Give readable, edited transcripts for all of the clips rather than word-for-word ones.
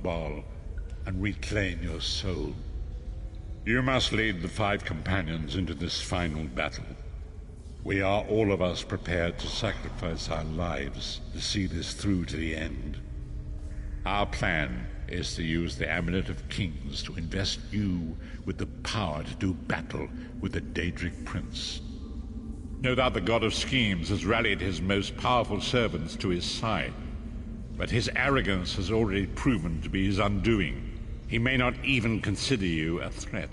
Bal and reclaim your soul. You must lead the 5 companions into this final battle. We are all of us prepared to sacrifice our lives to see this through to the end. Our plan is to use the Amulet of Kings to invest you with the power to do battle with the Daedric Prince. No doubt the God of Schemes has rallied his most powerful servants to his side, but his arrogance has already proven to be his undoing. He may not even consider you a threat.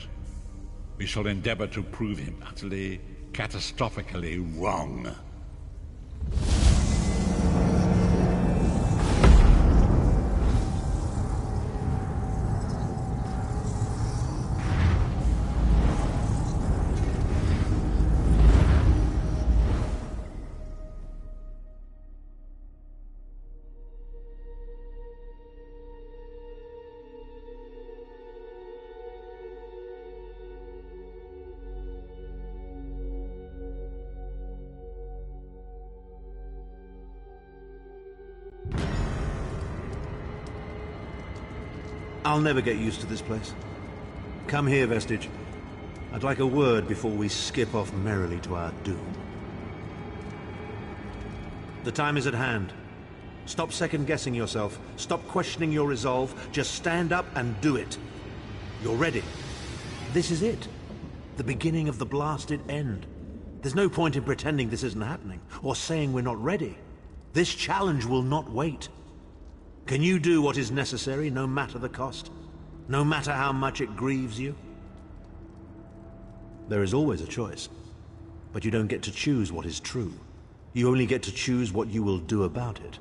We shall endeavor to prove him utterly, catastrophically wrong. I'll never get used to this place. Come here, Vestige. I'd like a word before we skip off merrily to our doom. The time is at hand. Stop second-guessing yourself. Stop questioning your resolve. Just stand up and do it. You're ready. This is it. The beginning of the blasted end. There's no point in pretending this isn't happening, or saying we're not ready. This challenge will not wait. Can you do what is necessary, no matter the cost? No matter how much it grieves you? There is always a choice, but you don't get to choose what is true. You only get to choose what you will do about it.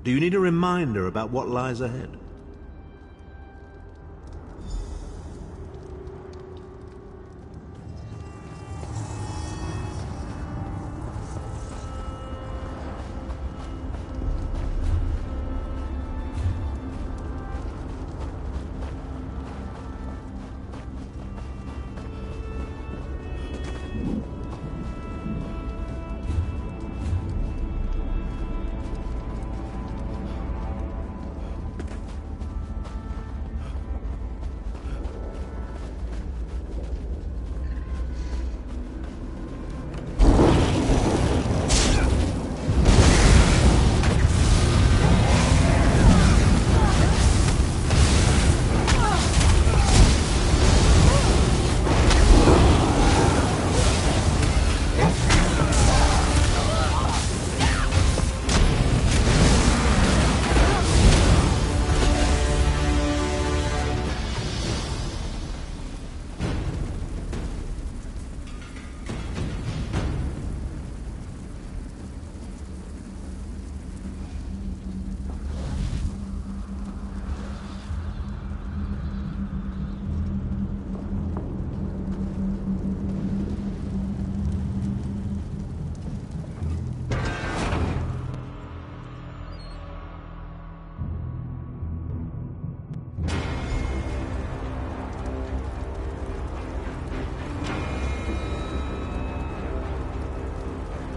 Do you need a reminder about what lies ahead?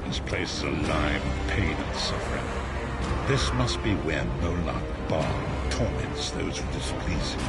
This place is alive with pain and suffering. This must be where Molag Bal torments those who displease him.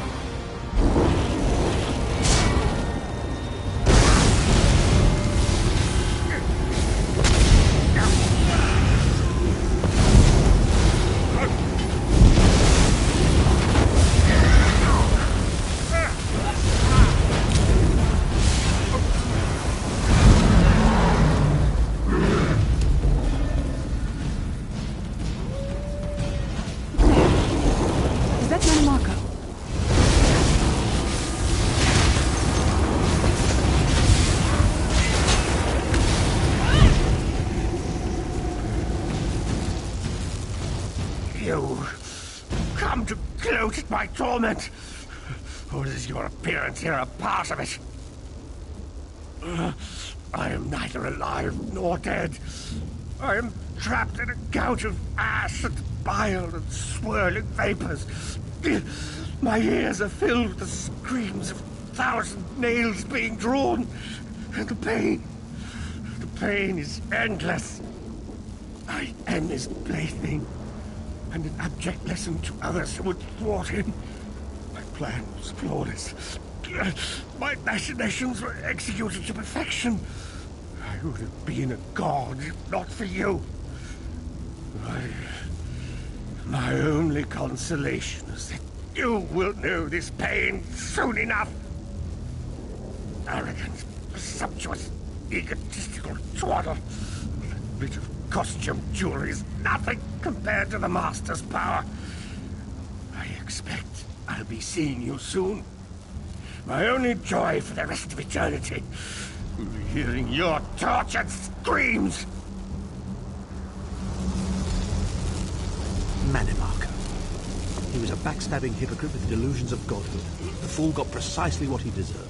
You come to gloat at my torment, or is your appearance here a part of it? I am neither alive nor dead. I am trapped in a gouge of ash and bile and swirling vapors. My ears are filled with the screams of 1,000 nails being drawn, and the pain is endless. I am his plaything. and an abject lesson to others who would thwart him. My plan was flawless. My machinations were executed to perfection. I would have been a god if not for you. My only consolation is that you will know this pain soon enough. Arrogant, presumptuous, egotistical twaddle. That bit of costume jewelry is nothing compared to the Master's power. I expect I'll be seeing you soon. My only joy for the rest of eternity will be hearing your tortured screams. Manimarker. He was a backstabbing hypocrite with delusions of godhood. The fool got precisely what he deserved.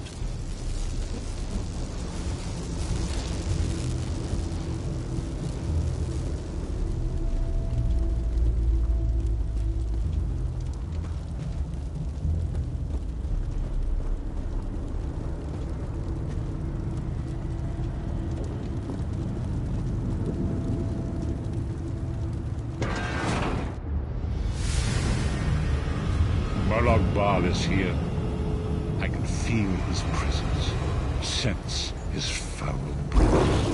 Molag Bal is here. I can feel his presence, sense his foul breath.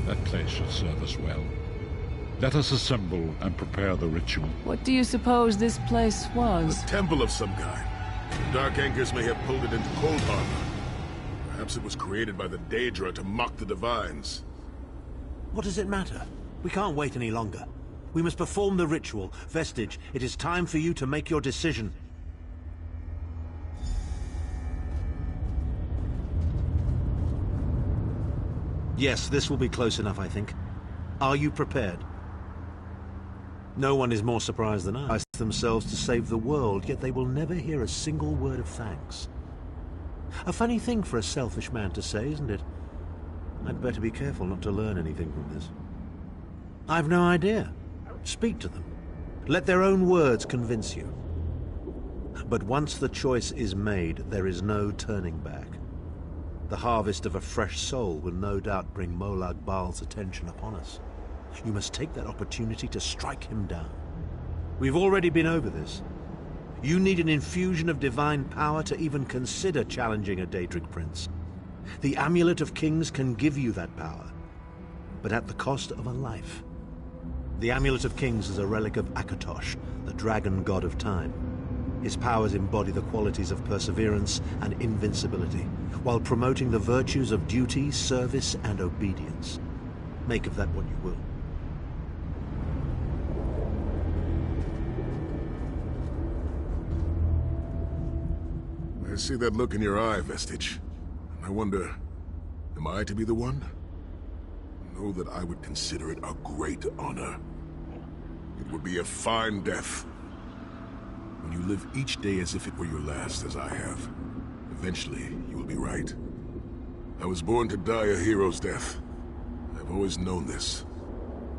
That place should serve us well. Let us assemble and prepare the ritual. What do you suppose this place was? A temple of some kind. The Dark Anchors may have pulled it into Cold Harbor. Perhaps it was created by the Daedra to mock the Divines. What does it matter? We can't wait any longer. We must perform the ritual. Vestige, it is time for you to make your decision. Yes, this will be close enough, I think. Are you prepared? No one is more surprised than I. Themselves to save the world, yet they will never hear a single word of thanks. A funny thing for a selfish man to say, isn't it? I'd better be careful not to learn anything from this. I've no idea. Speak to them. Let their own words convince you. But once the choice is made, there is no turning back. The harvest of a fresh soul will no doubt bring Molag Bal's attention upon us. You must take that opportunity to strike him down. We've already been over this. You need an infusion of divine power to even consider challenging a Daedric prince. The Amulet of Kings can give you that power, but at the cost of a life. The Amulet of Kings is a relic of Akatosh, the dragon god of time. His powers embody the qualities of perseverance and invincibility, while promoting the virtues of duty, service, and obedience. Make of that what you will. I see that look in your eye, Vestige. I wonder, am I to be the one? Know that I would consider it a great honor. It would be a fine death. When you live each day as if it were your last, as I have, eventually you will be right. I was born to die a hero's death. I've always known this,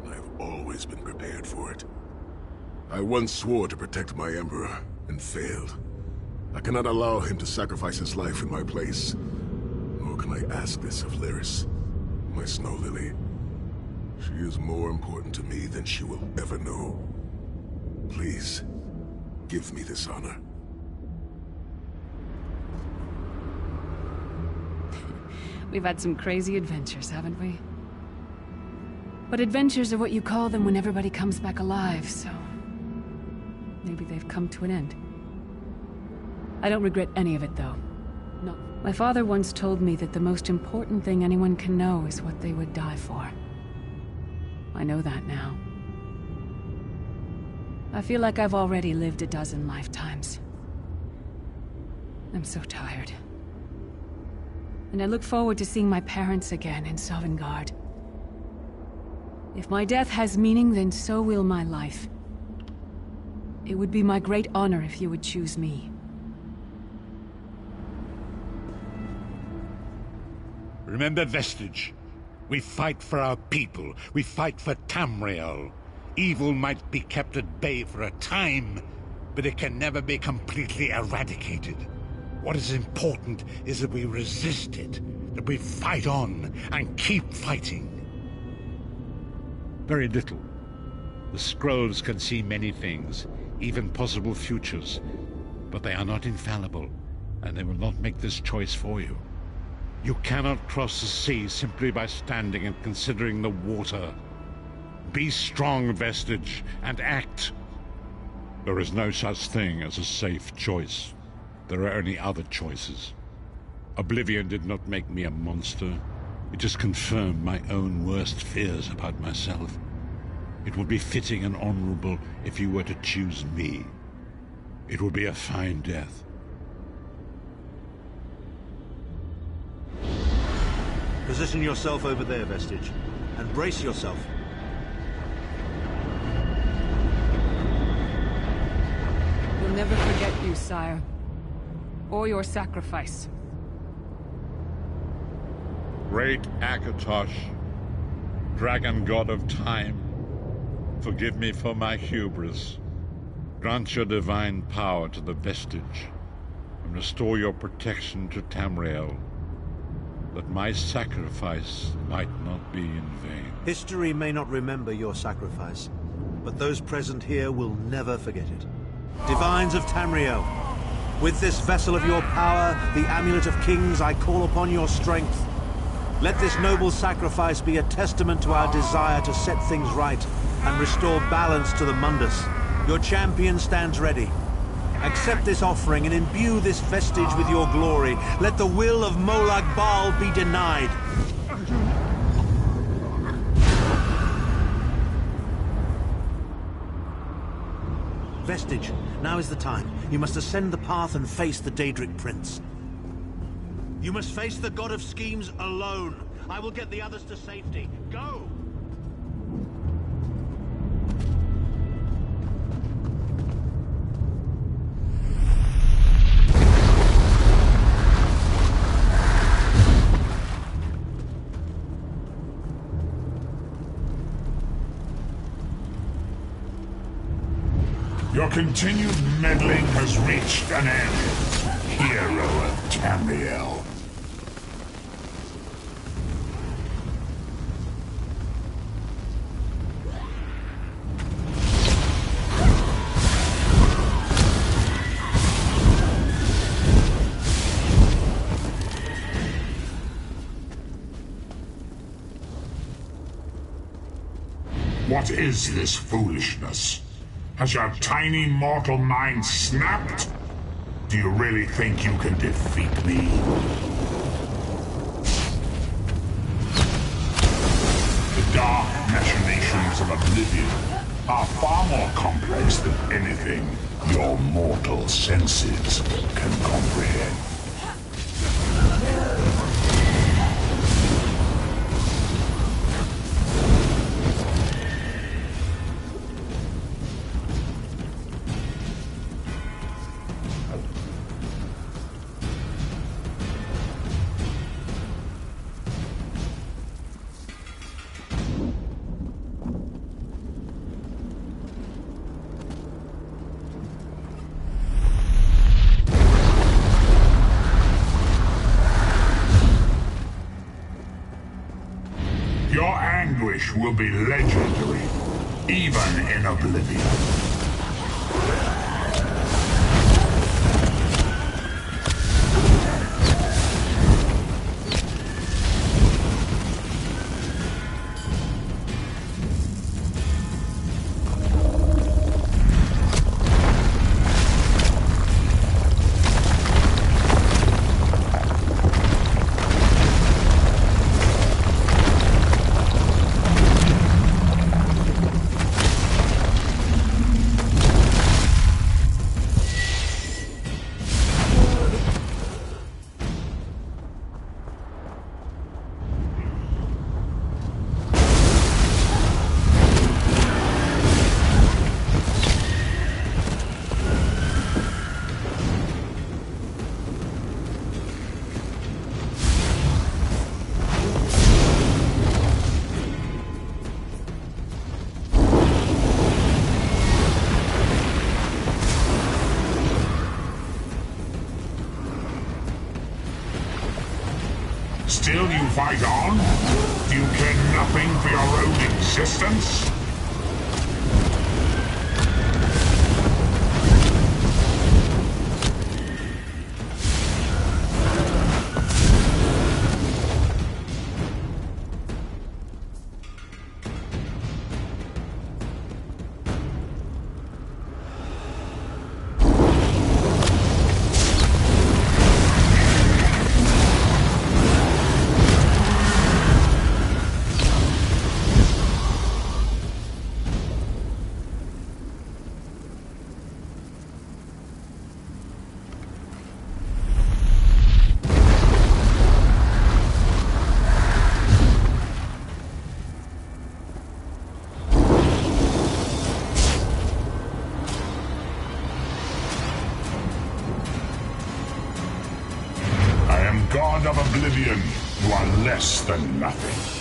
and I have always been prepared for it. I once swore to protect my Emperor, and failed. I cannot allow him to sacrifice his life in my place. Nor can I ask this of Lyris, my snow lily. She is more important to me than she will ever know. Please, give me this honor. We've had some crazy adventures, haven't we? But adventures are what you call them when everybody comes back alive, so... maybe they've come to an end. I don't regret any of it, though. No. My father once told me that the most important thing anyone can know is what they would die for. I know that now. I feel like I've already lived a dozen lifetimes. I'm so tired. And I look forward to seeing my parents again in Sovngarde. If my death has meaning, then so will my life. It would be my great honor if you would choose me. Remember, Vestige. We fight for our people. We fight for Tamriel. Evil might be kept at bay for a time, but it can never be completely eradicated. What is important is that we resist it, that we fight on and keep fighting. Very little. The scrolls can see many things, even possible futures, but they are not infallible, and they will not make this choice for you. You cannot cross the sea simply by standing and considering the water. Be strong, Vestige, and act. There is no such thing as a safe choice. There are only other choices. Oblivion did not make me a monster. It just confirmed my own worst fears about myself. It would be fitting and honorable if you were to choose me. It would be a fine death. Position yourself over there, Vestige, and brace yourself. We'll never forget you, sire. Or your sacrifice. Great Akatosh, dragon god of time, forgive me for my hubris. Grant your divine power to the Vestige, and restore your protection to Tamriel, that my sacrifice might not be in vain. History may not remember your sacrifice, but those present here will never forget it. Divines of Tamriel, with this vessel of your power, the Amulet of Kings, I call upon your strength. Let this noble sacrifice be a testament to our desire to set things right and restore balance to the Mundus. Your champion stands ready. Accept this offering and imbue this vestige with your glory. Let the will of Molag Bal be denied. Vestige, now is the time. You must ascend the path and face the Daedric Prince. You must face the God of Schemes alone. I will get the others to safety. Go! Your continued meddling has reached an end, hero of Tamriel. What is this foolishness? Has your tiny mortal mind snapped? Do you really think you can defeat me? The dark machinations of Oblivion are far more complex than anything your mortal senses can comprehend. Your anguish will be legendary, even in Oblivion. still you fight on? Do you care nothing for your own existence? God of Oblivion, you are less than nothing.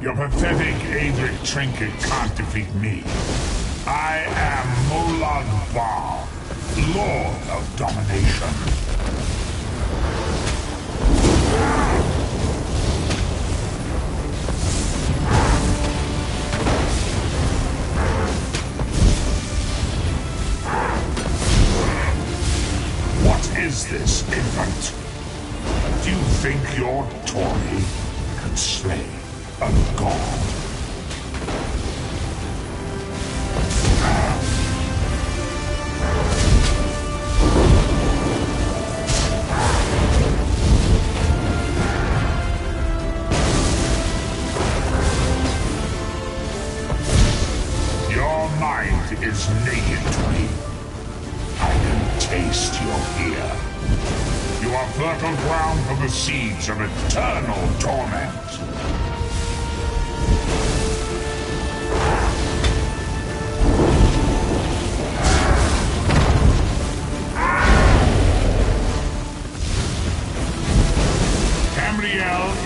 Your pathetic Adric trinket can't defeat me. I am Molag Bal, Lord of Domination. What is this, infant? Do you think your toy can slay a god? Your mind is naked to me. I can taste your ear. You are fertile ground for the seeds of eternal torment.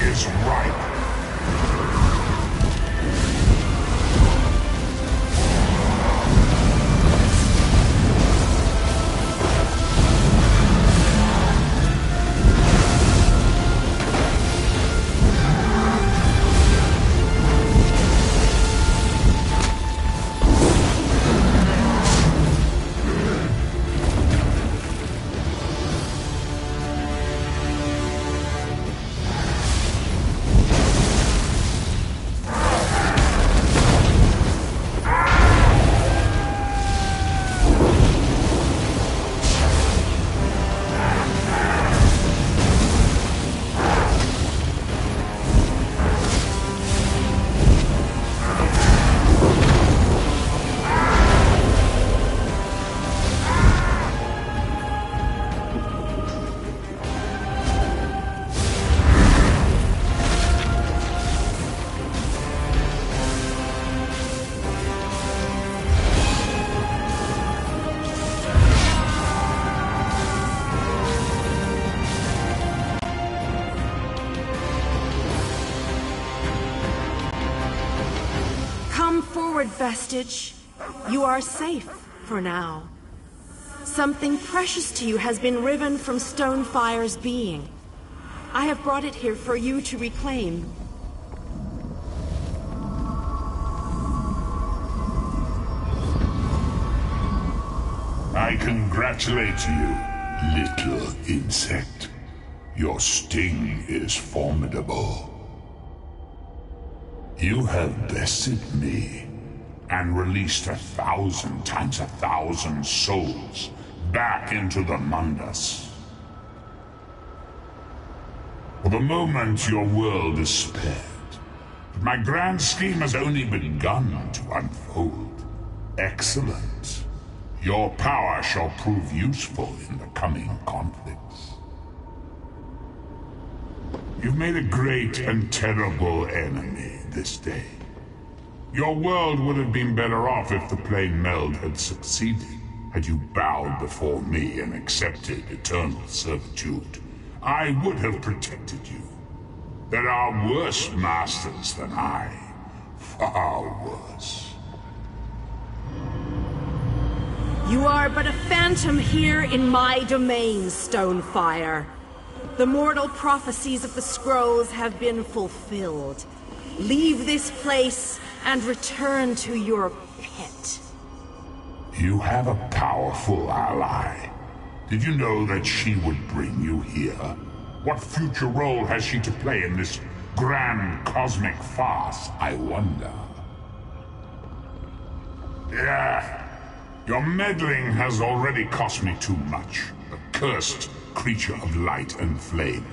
Is ripe. Come forward, Vestige. You are safe for now. Something precious to you has been riven from Stonefire's being. I have brought it here for you to reclaim. I congratulate you, little insect. Your sting is formidable. You have bested me and released 1,000 times 1,000 souls back into the Mundus. For the moment, your world is spared, but my grand scheme has only begun to unfold. Excellent. Your power shall prove useful in the coming conflicts. You've made a great and terrible enemy this day. Your world would have been better off if the plane meld had succeeded, had you bowed before me and accepted eternal servitude. I would have protected you. There are worse masters than I. Far worse. You are but a phantom here in my domain, Stonefire. The mortal prophecies of the scrolls have been fulfilled. Leave this place and return to your pit. You have a powerful ally. Did you know that she would bring you here? What future role has she to play in this grand cosmic farce, I wonder? Yeah. Your meddling has already cost me too much. A cursed creature of light and flame.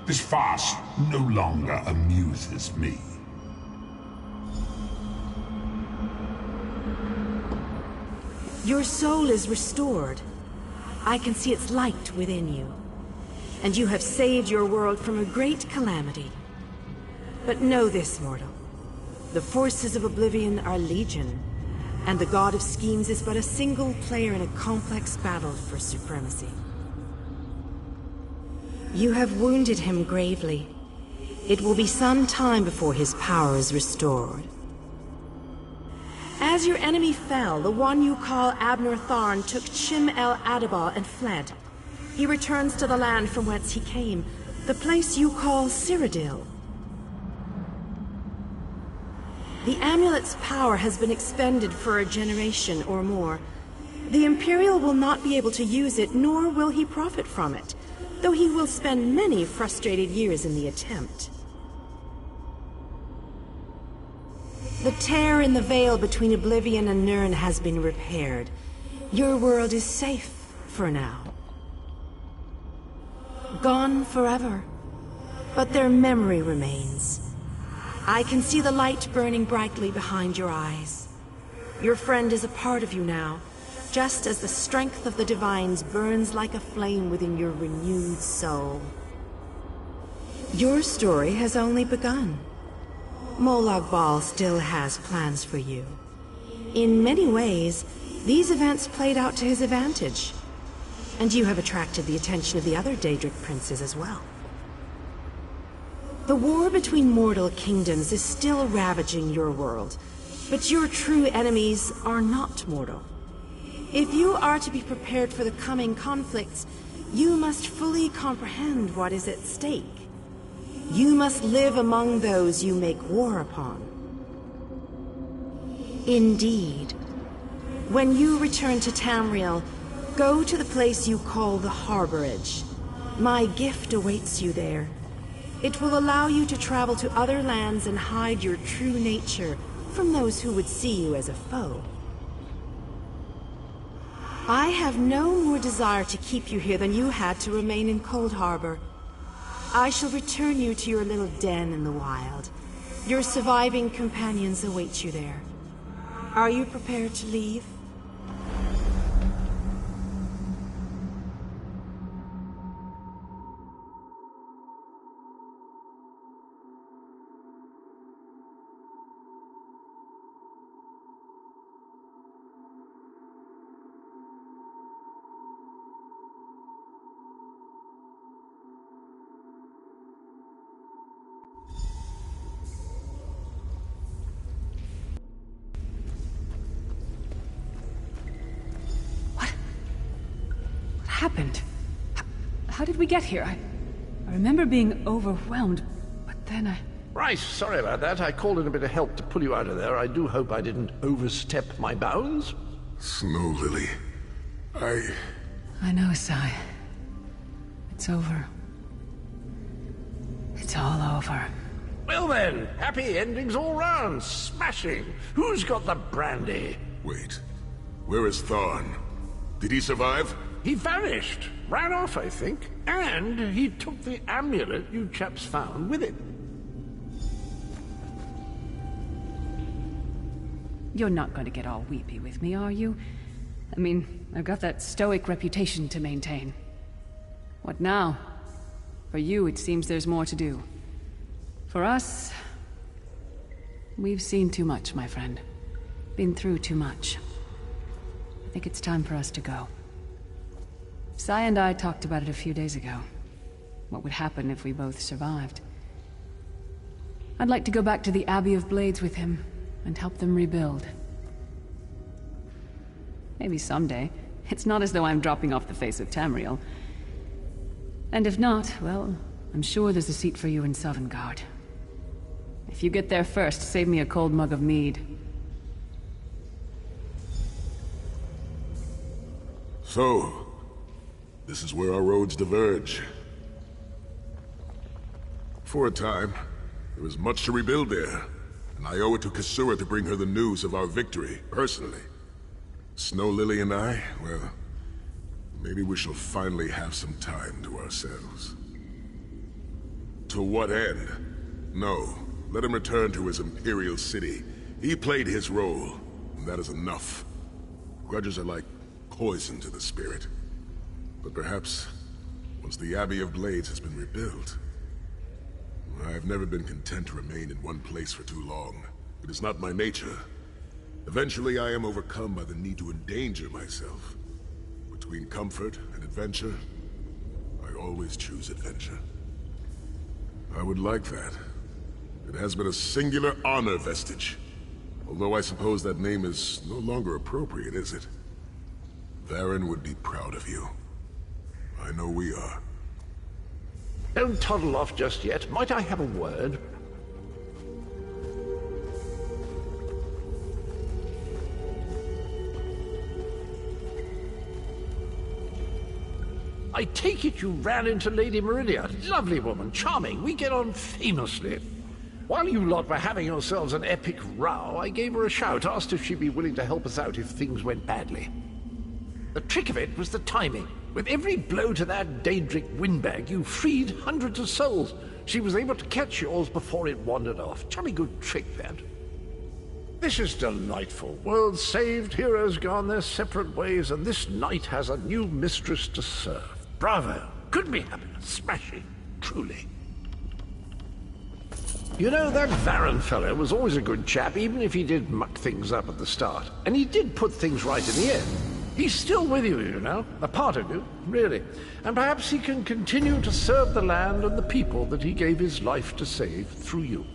This farce no longer amuses me. Your soul is restored. I can see its light within you. And you have saved your world from a great calamity. But know this, mortal. The forces of Oblivion are legion, and the God of Schemes is but a single player in a complex battle for supremacy. You have wounded him gravely. It will be some time before his power is restored. As your enemy fell, the one you call Abner Tharn took Chim El Adabal and fled. He returns to the land from whence he came, the place you call Cyrodiil. The amulet's power has been expended for a generation or more. The Imperial will not be able to use it, nor will he profit from it, though he will spend many frustrated years in the attempt. The tear in the veil between Oblivion and Nirn has been repaired. Your world is safe for now. Gone forever, but their memory remains. I can see the light burning brightly behind your eyes. Your friend is a part of you now, just as the strength of the Divines burns like a flame within your renewed soul. Your story has only begun. Molag Bal still has plans for you. In many ways, these events played out to his advantage. And you have attracted the attention of the other Daedric princes as well. The war between mortal kingdoms is still ravaging your world, but your true enemies are not mortal. If you are to be prepared for the coming conflicts, you must fully comprehend what is at stake. You must live among those you make war upon. Indeed. When you return to Tamriel, go to the place you call the Harborage. My gift awaits you there. It will allow you to travel to other lands and hide your true nature from those who would see you as a foe. I have no more desire to keep you here than you had to remain in Cold Harbor. I shall return you to your little den in the wild. Your surviving companions await you there. Are you prepared to leave? Happened? How did we get here? I remember being overwhelmed, but then I... Right, sorry about that. I called in a bit of help to pull you out of there. I do hope I didn't overstep my bounds. Snow Lily, I know, Sai. It's over. It's all over. Well then, happy endings all round. Smashing. Who's got the brandy? Wait. Where is Tharn? Did he survive? He vanished. Ran off, I think. And he took the amulet you chaps found with him. You're not going to get all weepy with me, are you? I mean, I've got that stoic reputation to maintain. What now? For you, it seems there's more to do. For us, we've seen too much, my friend. Been through too much. I think it's time for us to go. Sai and I talked about it a few days ago. What would happen if we both survived. I'd like to go back to the Abbey of Blades with him, and help them rebuild. Maybe someday. It's not as though I'm dropping off the face of Tamriel. And if not, well, I'm sure there's a seat for you in Sovngarde. If you get there first, save me a cold mug of mead. So, this is where our roads diverge. For a time, there was much to rebuild there, and I owe it to Kasura to bring her the news of our victory, personally. Snow Lily and I, well, maybe we shall finally have some time to ourselves. To what end? No, let him return to his Imperial city. He played his role, and that is enough. Grudges are like poison to the spirit. But perhaps, once the Abbey of Blades has been rebuilt... I have never been content to remain in one place for too long. It is not my nature. Eventually, I am overcome by the need to endanger myself. Between comfort and adventure, I always choose adventure. I would like that. It has been a singular honor, Vestige. Although I suppose that name is no longer appropriate, is it? Varen would be proud of you. I know we are. Don't toddle off just yet. Might I have a word? I take it you ran into Lady Meridia. Lovely woman, charming. We get on famously. While you lot were having yourselves an epic row, I gave her a shout, asked if she'd be willing to help us out if things went badly. The trick of it was the timing. With every blow to that Daedric windbag, you freed hundreds of souls. She was able to catch yours before it wandered off. Jolly good trick, that. This is delightful. World saved, heroes gone their separate ways, and this knight has a new mistress to serve. Bravo. Couldn't be happier. Smashing. Truly. You know, that Varen fellow was always a good chap, even if he did muck things up at the start. And he did put things right in the end. He's still with you, you know, a part of you, really. And perhaps he can continue to serve the land and the people that he gave his life to save through you.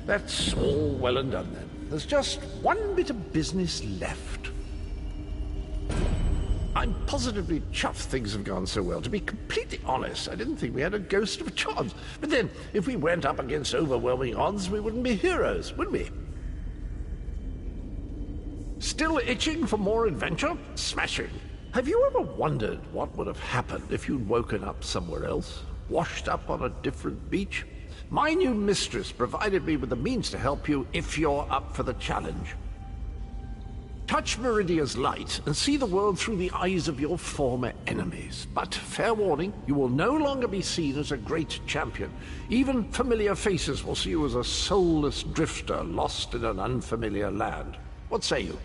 That's all well and done then. There's just one bit of business left. I'm positively chuffed things have gone so well. To be completely honest, I didn't think we had a ghost of a chance. But then, if we went up against overwhelming odds, we wouldn't be heroes, would we? Still itching for more adventure? Smashing. Have you ever wondered what would have happened if you'd woken up somewhere else? Washed up on a different beach? My new mistress provided me with the means to help you if you're up for the challenge. Touch Meridia's light and see the world through the eyes of your former enemies. But, fair warning, you will no longer be seen as a great champion. Even familiar faces will see you as a soulless drifter lost in an unfamiliar land. What say you?